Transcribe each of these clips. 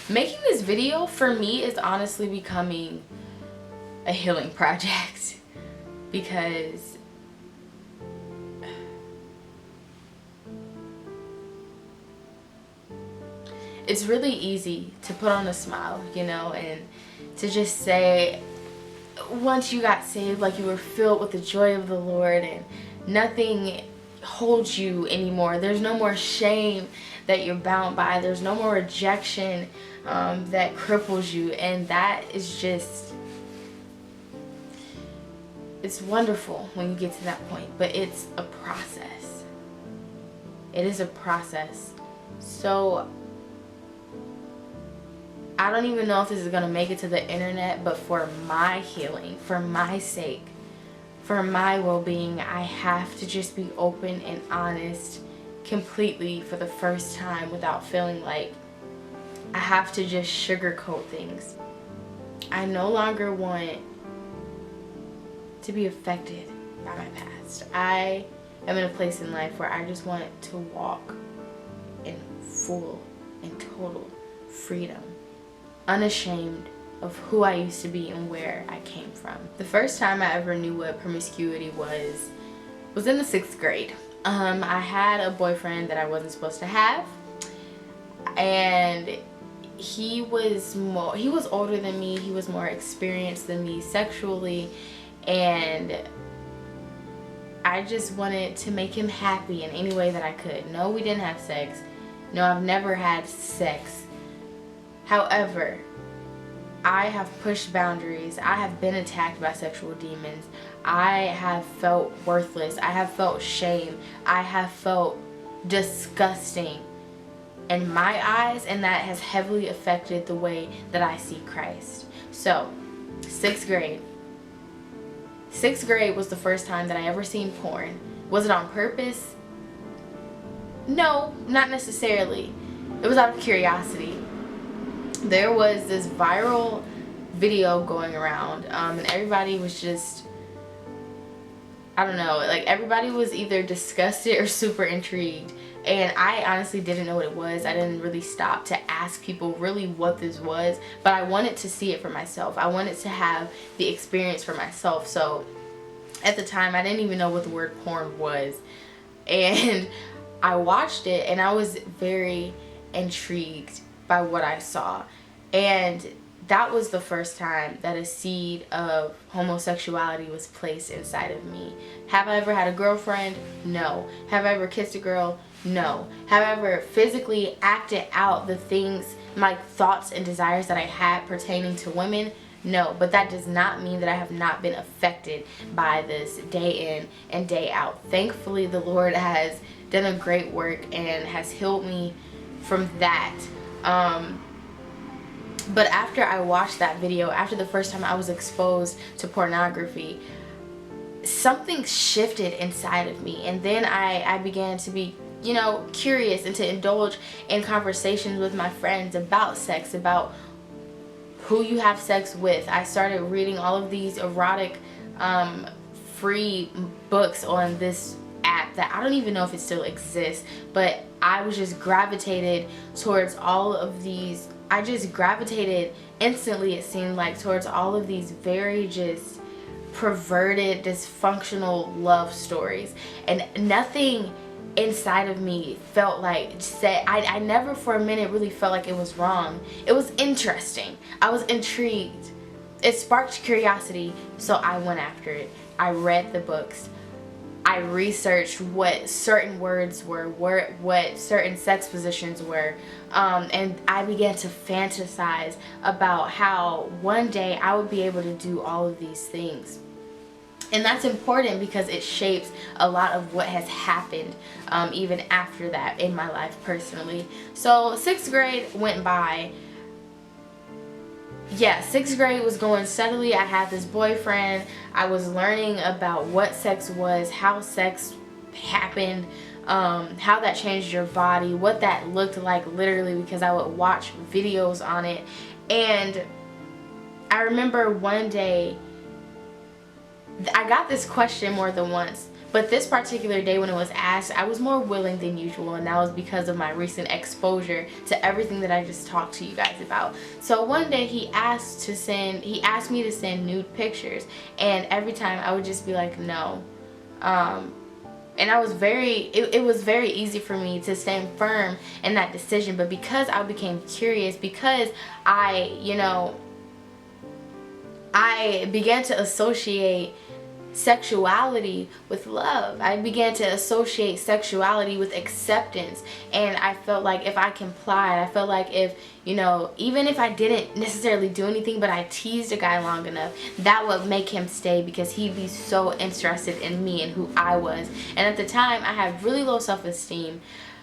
Making this video for me is honestly becoming a healing project because it's really easy to put on a smile, you know, and to just say once you got saved, like you were filled with the joy of the Lord and nothing holds you anymore. There's no more shame that you're bound by. There's no more rejection that cripples you, and that is just, it's wonderful when you get to that point, but it's a process. It is a process. So I don't even know if this is going to make it to the internet, but for my healing, for my sake, for my well-being, I have to just be open and honest completely for the first time without feeling like I have to just sugarcoat things. I no longer want to be affected by my past. I am in a place in life where I just want to walk in full and total freedom, unashamed of who I used to be and where I came from. The first time I ever knew what promiscuity was in the 6th grade. I had a boyfriend that I wasn't supposed to have, and he was older than me. He was more experienced than me sexually, and I just wanted to make him happy in any way that I could. No, we didn't have sex. No, I've never had sex. However, I have pushed boundaries. I have been attacked by sexual demons. I have felt worthless. I have felt shame. I have felt disgusting in my eyes, and that has heavily affected the way that I see Christ. So, 6th grade. 6th grade was the first time that I ever seen porn. Was it on purpose? No, not necessarily. It was out of curiosity. There was this viral video going around, and everybody was just, I don't know, like everybody was either disgusted or super intrigued, and I honestly didn't know what it was. I didn't really stop to ask people really what this was, but I wanted to see it for myself. I wanted to have the experience for myself. So at the time I didn't even know what the word porn was, and I watched it and I was very intrigued by what I saw. And that was the first time that a seed of homosexuality was placed inside of me. Have I ever had a girlfriend? No. Have I ever kissed a girl? No. Have I ever physically acted out the things, my thoughts and desires that I had pertaining to women? No. But that does not mean that I have not been affected by this day in and day out. Thankfully, the Lord has done a great work and has healed me from that. But after I watched that video, after the first time I was exposed to pornography, something shifted inside of me. And then I began to be, you know, curious and to indulge in conversations with my friends about sex, about who you have sex with. I started reading all of these erotic free books on this app that I don't even know if it still exists, but I was just gravitated towards all of these. I just gravitated instantly, it seemed like, towards all of these very just perverted, dysfunctional love stories. And nothing inside of me felt like, I never for a minute really felt like it was wrong. It was interesting. I was intrigued. It sparked curiosity, so I went after it. I read the books. I researched what certain words were, what certain sex positions were, and I began to fantasize about how one day I would be able to do all of these things. And that's important because it shapes a lot of what has happened even after that in my life personally. So 6th grade went by. Yeah, 6th grade was going steadily. I had this boyfriend. I was learning about what sex was, how sex happened, how that changed your body, what that looked like literally, because I would watch videos on it. And I remember one day, I got this question more than once, But this particular day when it was asked, I was more willing than usual, and that was because of my recent exposure to everything that I just talked to you guys about. So one day he asked me to send nude pictures, and every time I would just be like, no. And I was it was very easy for me to stand firm in that decision, but because I became curious, because I began to associate sexuality with love. I began to associate sexuality with acceptance, and I felt like if I complied, I felt like if, even if I didn't necessarily do anything, but I teased a guy long enough, that would make him stay, because he'd be so interested in me and who I was. And at the time, I had really low self-esteem.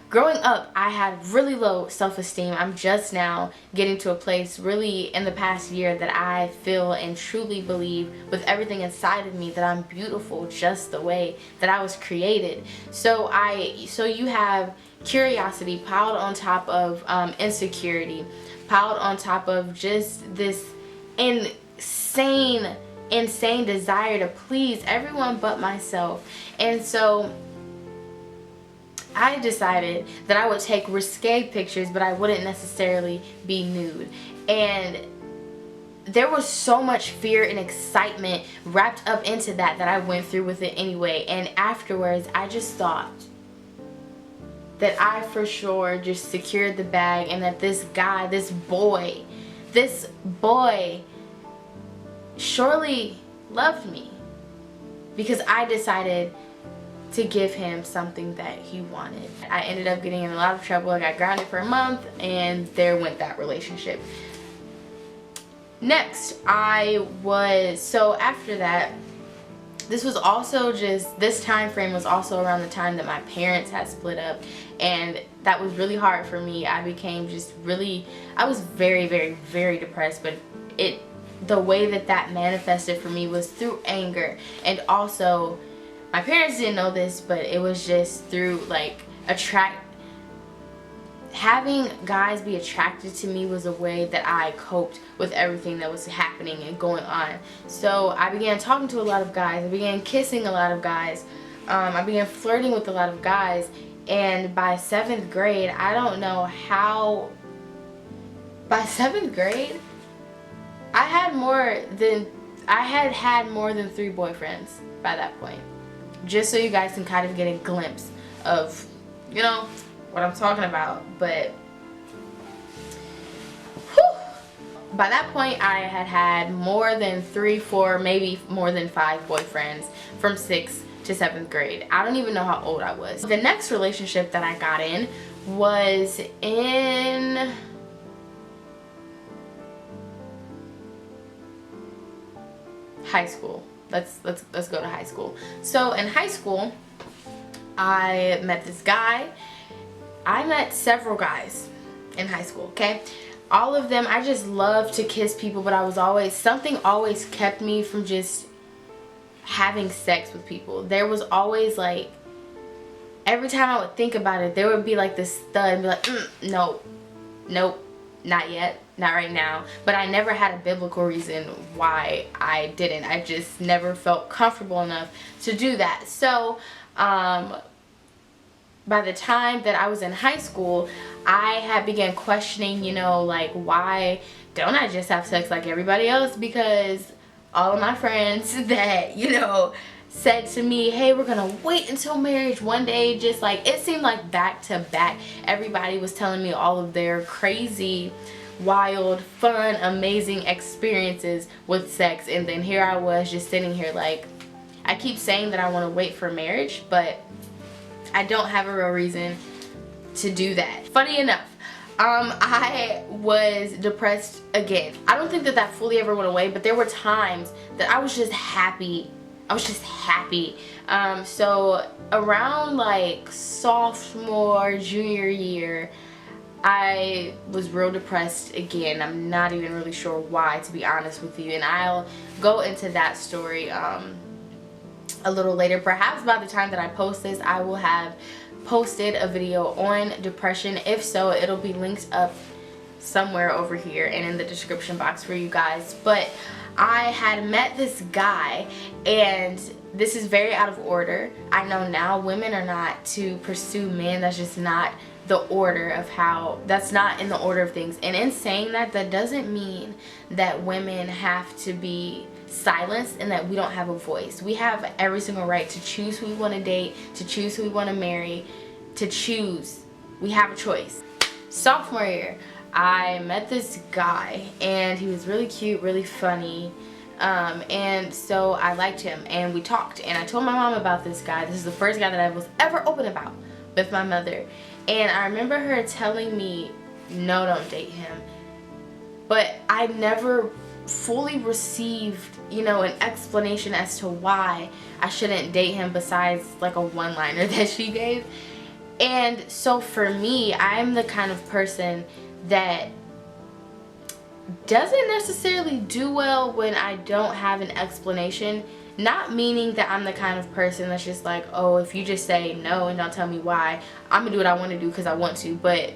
Growing up, I had really low self-esteem. I'm just now getting to a place really in the past year that I feel and truly believe with everything inside of me that I'm beautiful just the way that I was created. So you have curiosity piled on top of insecurity, piled on top of just this insane desire to please everyone but myself. And so I decided that I would take risque pictures, but I wouldn't necessarily be nude. And there was so much fear and excitement wrapped up into that I went through with it anyway. And afterwards, I just thought that I for sure just secured the bag, and that this guy, this boy surely loved me, because I decided to give him something that he wanted. I ended up getting in a lot of trouble. I got grounded for a month, and there went that relationship. Next, so after that, this time frame was also around the time that my parents had split up, and that was really hard for me. I was very, very, very depressed, but the way that manifested for me was through anger. And also, my parents didn't know this, but it was just through having guys be attracted to me was a way that I coped with everything that was happening and going on. So I began talking to a lot of guys. I began kissing a lot of guys. I began flirting with a lot of guys. And by 7th grade, I don't know how, by 7th grade, I had had more than 3 boyfriends by that point. Just so you guys can kind of get a glimpse of, what I'm talking about. But whew, by that point, I had more than 3, 4, maybe more than 5 boyfriends from 6th to 7th grade. I don't even know how old I was. The next relationship that I got in was in high school. Let's go to high school. So in high school, I met this guy. I met several guys in high school, okay? All of them, I just loved to kiss people, but something always kept me from just having sex with people. There was always every time I would think about it, there would be this thud and be like, nope, not yet. Not right now. But I never had a biblical reason why I didn't. I just never felt comfortable enough to do that. So by the time that I was in high school, I had began questioning, why don't I just have sex like everybody else? Because all of my friends that, said to me, hey, we're gonna wait until marriage one day, just it seemed like back to back, everybody was telling me all of their crazy, wild, fun, amazing experiences with sex. And then here I was just sitting here I keep saying that I want to wait for marriage, but I don't have a real reason to do that. Funny enough, I was depressed again. I don't think that fully ever went away, but there were times that I was just happy. So around sophomore, junior year, I was real depressed again. I'm not even really sure why, to be honest with you, and I'll go into that story a little later. Perhaps by the time that I post this, I will have posted a video on depression. If so, it'll be linked up somewhere over here and in the description box for you guys. But I had met this guy, and this is very out of order. I know now women are not to pursue men. That's just not the order of how, that's not in the order of things. And in saying that, that doesn't mean that women have to be silenced and that we don't have a voice. We have every single right to choose who we want to date, to choose who we want to marry, to choose. We have a choice. Sophomore year, I met this guy and he was really cute, really funny. And so I liked him and we talked, and I told my mom about this guy. This is the first guy that I was ever open about with my mother. And I remember her telling me, no, don't date him. But I never fully received, you know, an explanation as to why I shouldn't date him besides like a one-liner that she gave. And so for me, I'm the kind of person that doesn't necessarily do well when I don't have an explanation. Not meaning that I'm the kind of person that's just like, oh, if you just say no and don't tell me why, I'm gonna do what I want to do because I want to. But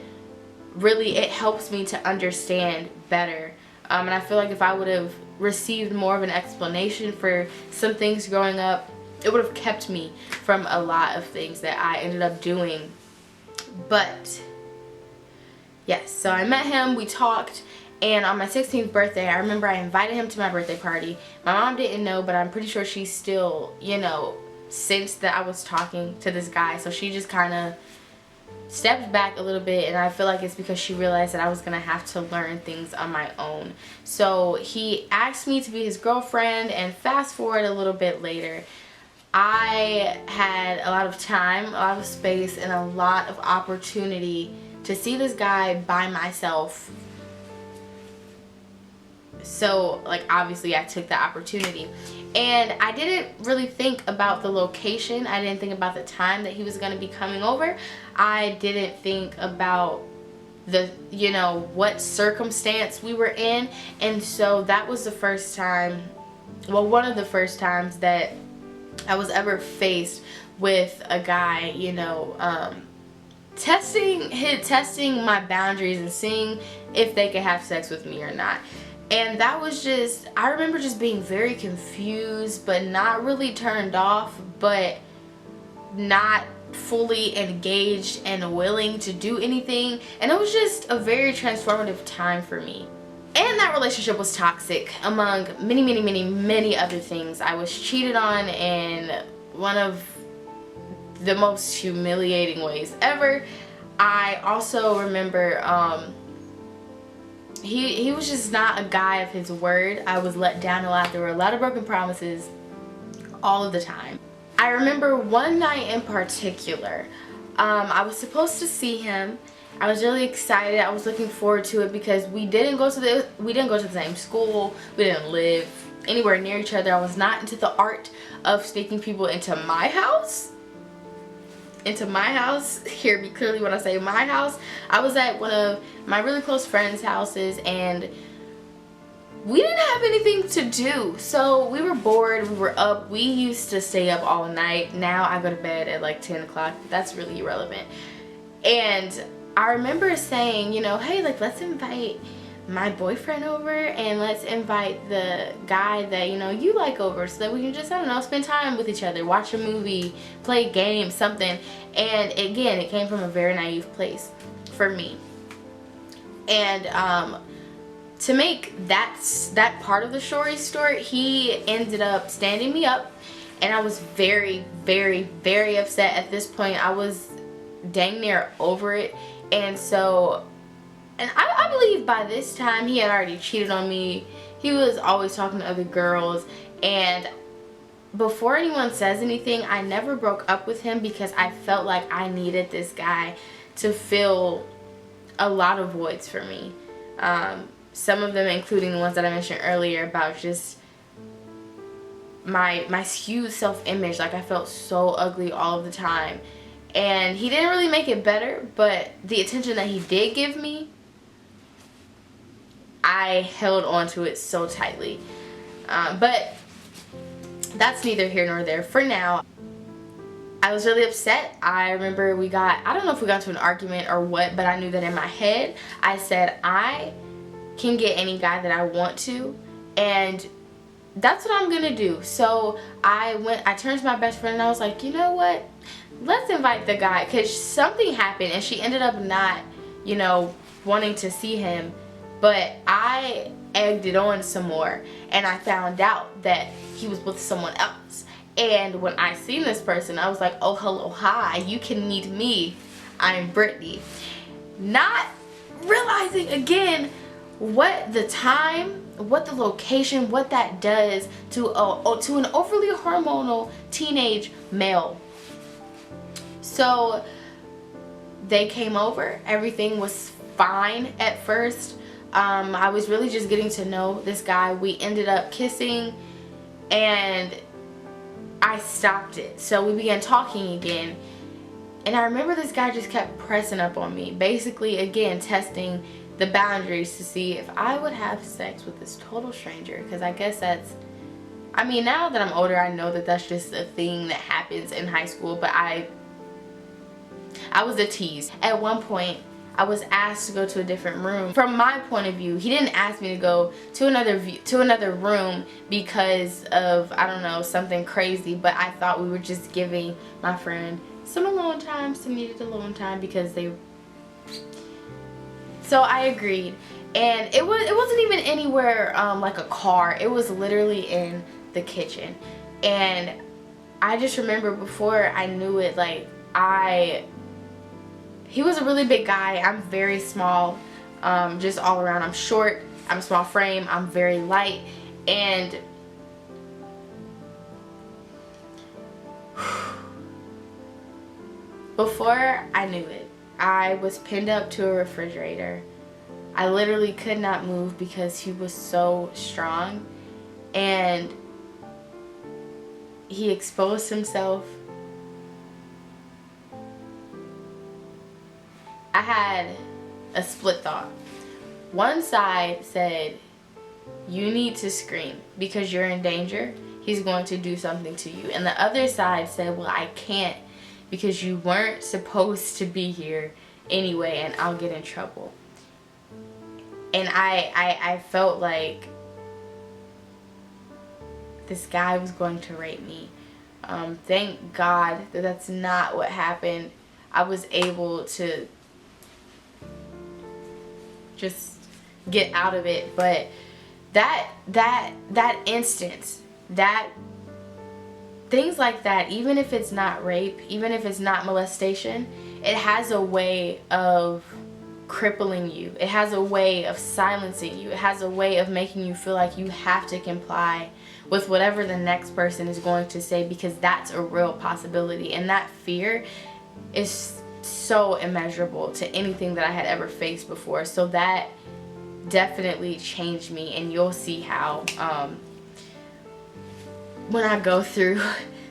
really, it helps me to understand better. And I feel like if I would have received more of an explanation for some things growing up, it would have kept me from a lot of things that I ended up doing. But yes, so I met him, we talked, and on my 16th birthday, I remember I invited him to my birthday party. My mom didn't know, but I'm pretty sure she still, you know, sensed that I was talking to this guy. So she just kind of stepped back a little bit, and I feel like it's because she realized that I was gonna have to learn things on my own. So he asked me to be his girlfriend, and fast forward a little bit later, I had a lot of time, a lot of space, and a lot of opportunity to see this guy by myself. So like obviously I took the opportunity, and I didn't really think about the location. I didn't think about the time that he was going to be coming over. I didn't think about the, you know, what circumstance we were in. And so that was the first time, well, one of the first times that I was ever faced with a guy, you know, testing my boundaries and seeing if they could have sex with me or not. And that was just, I remember just being very confused, but not really turned off, but not fully engaged and willing to do anything. And it was just a very transformative time for me. And that relationship was toxic, among many other things. I was cheated on in one of the most humiliating ways ever. I also remember he was just not a guy of his word. I was let down a lot. There were a lot of broken promises all of the time. I remember one night in particular, I was supposed to see him. I was really excited. I was looking forward to it because we didn't go to the same school. We didn't live anywhere near each other. I was not into the art of sneaking people into my house. Hear me clearly when I say my house. I was at one of my really close friends' houses, and we didn't have anything to do. So we were bored, we were up. We used to stay up all night. Now I go to bed at like 10 o'clock. That's really irrelevant. And I remember saying, you know, hey, like, let's invite my boyfriend over, and let's invite the guy that, you know, you like over, so that we can just, I don't know, spend time with each other, watch a movie, play games, something. And again, it came from a very naive place for me. And to make that part of the story, he ended up standing me up, and I was very upset at this point. I was dang near over it. And so, and I believe by this time he had already cheated on me. He was always talking to other girls, and before anyone says anything, I never broke up with him because I felt like I needed this guy to fill a lot of voids for me. Some of them including the ones that I mentioned earlier about just my huge self-image. Like, I felt so ugly all of the time. And he didn't really make it better, but the attention that he did give me, I held on to it so tightly. But that's neither here nor there. For now, I was really upset. I remember I don't know if we got into an argument or what, but I knew that in my head, I said, I can get any guy that I want to, and that's what I'm gonna do. So I turned to my best friend and I was like, you know what? Let's invite the guy, because something happened and she ended up not, you know, wanting to see him. But I egged it on some more and I found out that he was with someone else. And when I seen this person, I was like, oh, hello, hi, you can meet me. I'm Brittany. Not realizing again what the time, what the location, what that does to an overly hormonal teenage male. So they came over. Everything was fine at first. I was really just getting to know this guy. We ended up kissing and I stopped it. So we began talking again. And I remember this guy just kept pressing up on me. Basically, again, testing the boundaries to see if I would have sex with this total stranger. Because I guess that's, I mean, now that I'm older, I know that that's just a thing that happens in high school. But I was a tease. At one point, I was asked to go to a different room. From my point of view, he didn't ask me to go to another room because of, I don't know, something crazy. But I thought we were just giving my friend some alone time, some needed alone time, because they. So I agreed, and it wasn't even anywhere like a car. It was literally in the kitchen, and I just remember before I knew it, like he was a really big guy. I'm very small, just all around. I'm short, I'm small frame, I'm very light, and before I knew it, I was pinned up to a refrigerator. I literally could not move because he was so strong, and he exposed himself. I had a split thought. One side said, you need to scream because you're in danger. He's going to do something to you. And the other side said, well, I can't because you weren't supposed to be here anyway and I'll get in trouble. And I felt like this guy was going to rape me. Thank God that that's not what happened. I was able to just get out of it. But that instance, that things like that, even if it's not rape, even if it's not molestation, it has a way of crippling you. It has a way of silencing you. It has a way of making you feel like you have to comply with whatever the next person is going to say, because that's a real possibility. And that fear is so immeasurable to anything that I had ever faced before. So that definitely changed me, and you'll see how when I go through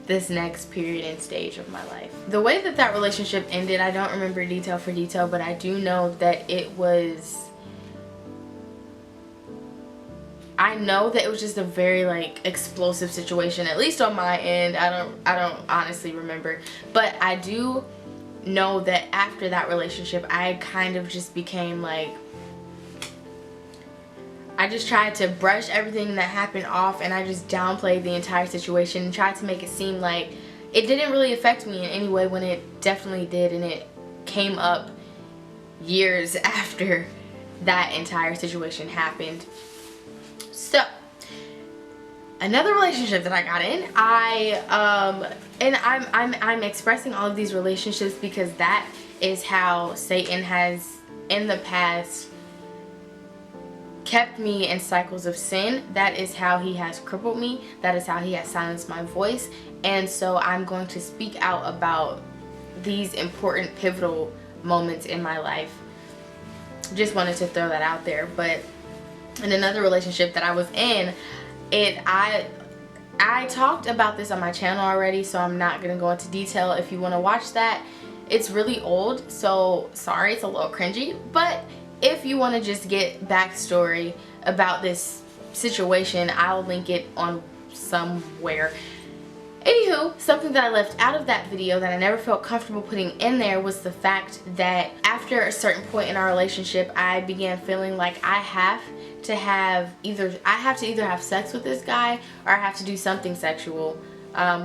this next period and stage of my life. The way that that relationship ended, I don't remember detail for detail, but I do know that it was, I know that it was just a very like explosive situation, at least on my end. I don't honestly remember, but I do know that after that relationship, I kind of just became like, I just tried to brush everything that happened off, and I just downplayed the entire situation and tried to make it seem like it didn't really affect me in any way, when it definitely did. And it came up years after that entire situation happened. So another relationship that I got in, and I'm expressing all of these relationships because that is how Satan has in the past kept me in cycles of sin. That is how he has crippled me. That is how he has silenced my voice. And so I'm going to speak out about these important pivotal moments in my life. Just wanted to throw that out there. But in another relationship that I was in, I talked about this on my channel already, so I'm not gonna go into detail. If you want to watch that, it's really old, so sorry, it's a little cringy. But if you want to just get backstory about this situation, I'll link it on somewhere. Anywho, something that I left out of that video that I never felt comfortable putting in there was the fact that after a certain point in our relationship, I began feeling like I have to either have sex with this guy, or I have to do something sexual. I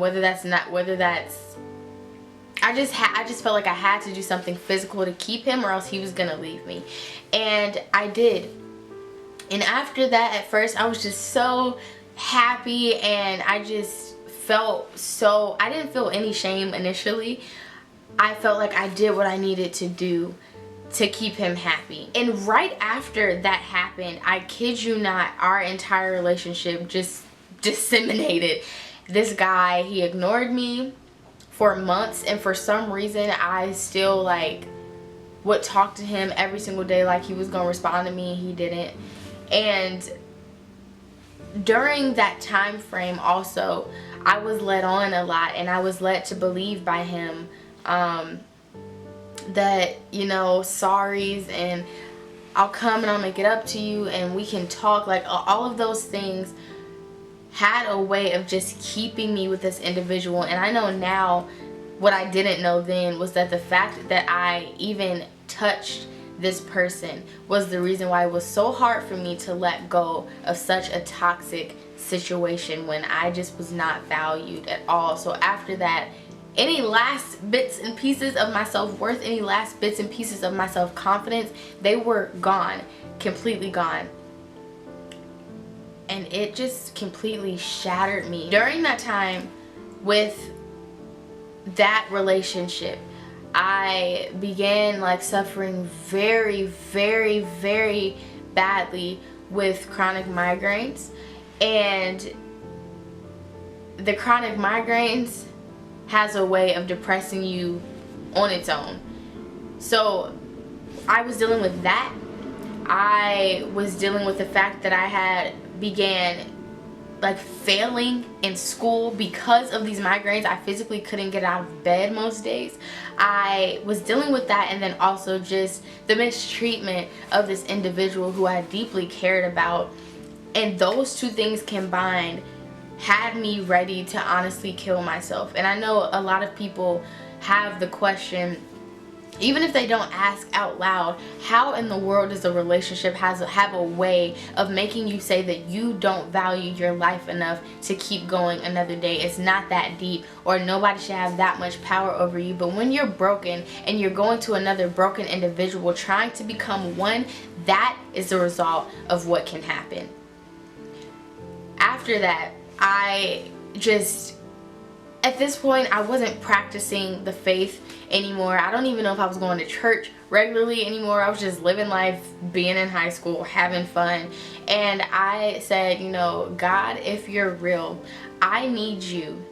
just felt like I had to do something physical to keep him, or else he was gonna leave me. And I did. And after that, at first I was just so happy, and I just felt so, I didn't feel any shame initially. I felt like I did what I needed to do to keep him happy. And right after that happened, I kid you not, our entire relationship just disseminated. This guy, he ignored me for months, and for some reason I still like would talk to him every single day like he was gonna respond to me. He didn't. And during that time frame also, I was led on a lot, and I was led to believe by him that, you know, sorries and I'll come and I'll make it up to you and we can talk. Like, all of those things had a way of just keeping me with this individual. And I know now, what I didn't know then was that the fact that I even touched this person was the reason why it was so hard for me to let go of such a toxic situation when I just was not valued at all. So after that, any last bits and pieces of my self-worth, any last bits and pieces of my self-confidence, they were gone, completely gone. And it just completely shattered me. During that time with that relationship, I began like suffering very, very, very badly with chronic migraines. And the chronic migraines has a way of depressing you on its own. So I was dealing with that. I was dealing with the fact that I began like failing in school because of these migraines. I physically couldn't get out of bed most days. I was dealing with that, and then also just the mistreatment of this individual who I deeply cared about. And those two things combined had me ready to honestly kill myself. And I know a lot of people have the question, even if they don't ask out loud, how in the world does a relationship have a way of making you say that you don't value your life enough to keep going another day? It's not that deep, or nobody should have that much power over you. But when you're broken and you're going to another broken individual trying to become one, that is the result of what can happen. After that, at this point, I wasn't practicing the faith anymore. I don't even know if I was going to church regularly anymore. I was just living life, being in high school, having fun. And I said, you know, God, if you're real, I need you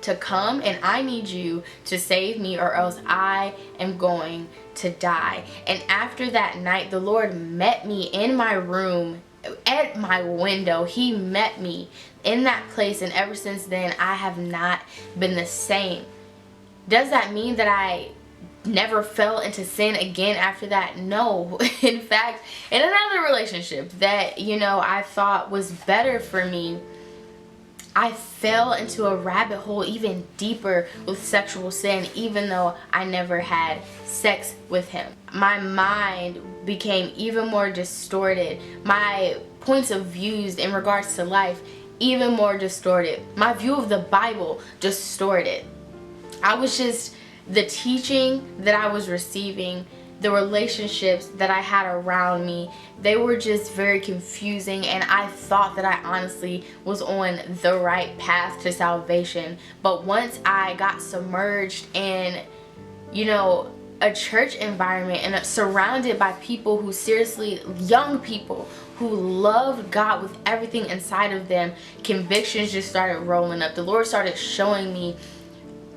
to come and I need you to save me, or else I am going to die. And after that night, the Lord met me in my room, at my window. He met me in that place, and ever since then I have not been the same. Does that mean that I never fell into sin again after that? No. In fact, in another relationship that, you know, I thought was better for me, I fell into a rabbit hole even deeper with sexual sin, even though I never had sex with him. My mind became even more distorted. My points of views in regards to life even more distorted. My view of the Bible distorted. The teaching that I was receiving, the relationships that I had around me, they were just very confusing, and I thought that I honestly was on the right path to salvation. But once I got submerged in, you know, a church environment and surrounded by people who seriously, young people who loved God with everything inside of them, convictions just started rolling up. The Lord started showing me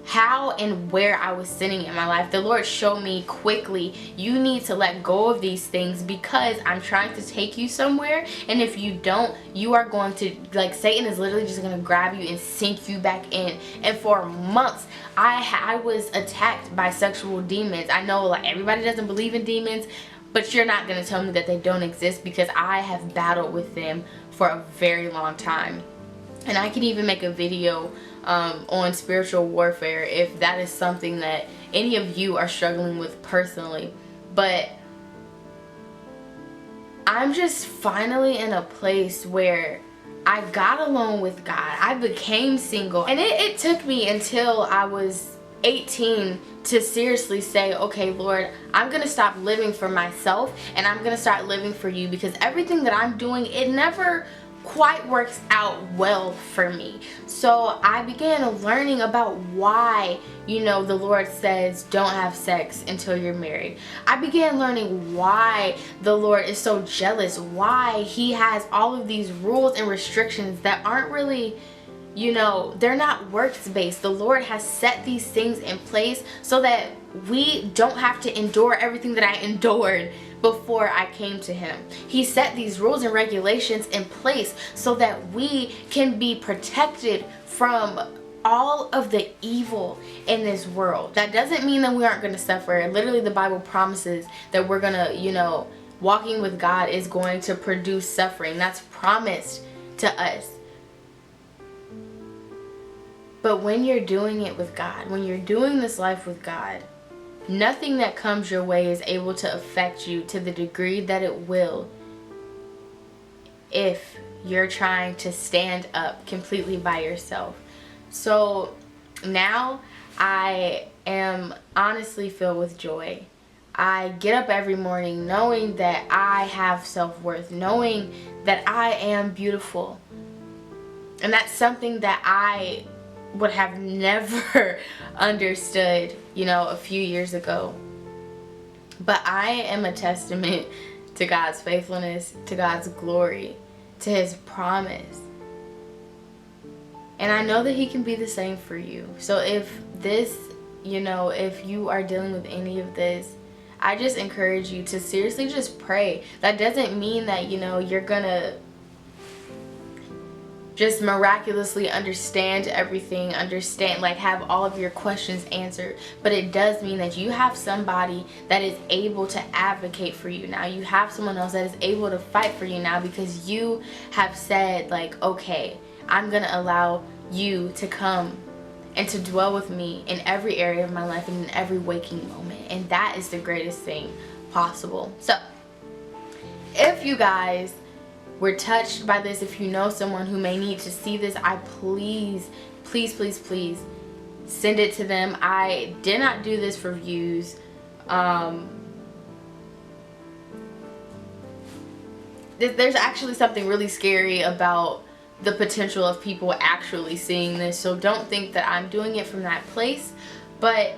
how and where I was sinning in my life. The Lord showed me quickly, you need to let go of these things because I'm trying to take you somewhere, and if you don't, you are going to, like, Satan is literally just going to grab you and sink you back in. And for months I was attacked by sexual demons. I know, like, everybody doesn't believe in demons, but you're not going to tell me that they don't exist, because I have battled with them for a very long time. And I can even make a video on spiritual warfare if that is something that any of you are struggling with personally. But I'm just finally in a place where I got alone with God. I became single. And it took me until I was 18 to seriously say, okay, Lord, I'm going to stop living for myself and I'm going to start living for you, because everything that I'm doing, it never quite works out well for me. So I began learning about why, you know, the Lord says don't have sex until you're married. I began learning why the Lord is so jealous, why he has all of these rules and restrictions that aren't really, you know, they're not works based. The Lord has set these things in place so that we don't have to endure everything that I endured before I came to him. He set these rules and regulations in place so that we can be protected from all of the evil in this world. That doesn't mean that we aren't going to suffer. Literally, the Bible promises that we're going to, you know, walking with God is going to produce suffering. That's promised to us. But when you're doing it with God, when you're doing this life with God, nothing that comes your way is able to affect you to the degree that it will if you're trying to stand up completely by yourself. So now I am honestly filled with joy. I get up every morning knowing that I have self-worth, knowing that I am beautiful. And that's something that I would have never understood, you know, a few years ago. But I am a testament to God's faithfulness, to God's glory, to his promise. And I know that he can be the same for you. So if this, you know, if you are dealing with any of this, I just encourage you to seriously just pray. That doesn't mean that, you know, you're gonna just miraculously understand everything, like have all of your questions answered. But it does mean that you have somebody that is able to advocate for you now. You have someone else that is able to fight for you now, because you have said, like, okay, I'm gonna allow you to come and to dwell with me in every area of my life and in every waking moment. And that is the greatest thing possible. So if you guys were touched by this, if you know someone who may need to see this, I please send it to them. I did not do this for views. There's actually something really scary about the potential of people actually seeing this, so don't think that I'm doing it from that place. But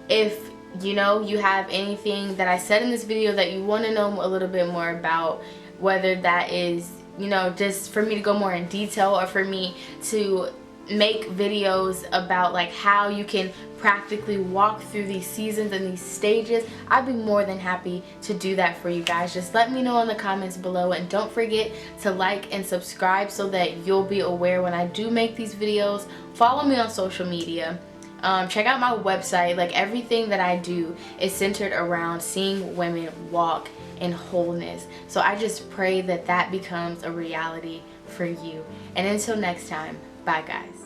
if you know you have anything that I said in this video that you want to know a little bit more about, whether that is, you know, just for me to go more in detail or for me to make videos about like how you can practically walk through these seasons and these stages, I'd be more than happy to do that for you guys. Just let me know in the comments below, and don't forget to like and subscribe so that you'll be aware when I do make these videos. Follow me on social media. Check out my website. Like, everything that I do is centered around seeing women walk in wholeness. So I just pray that that becomes a reality for you. And until next time, bye guys.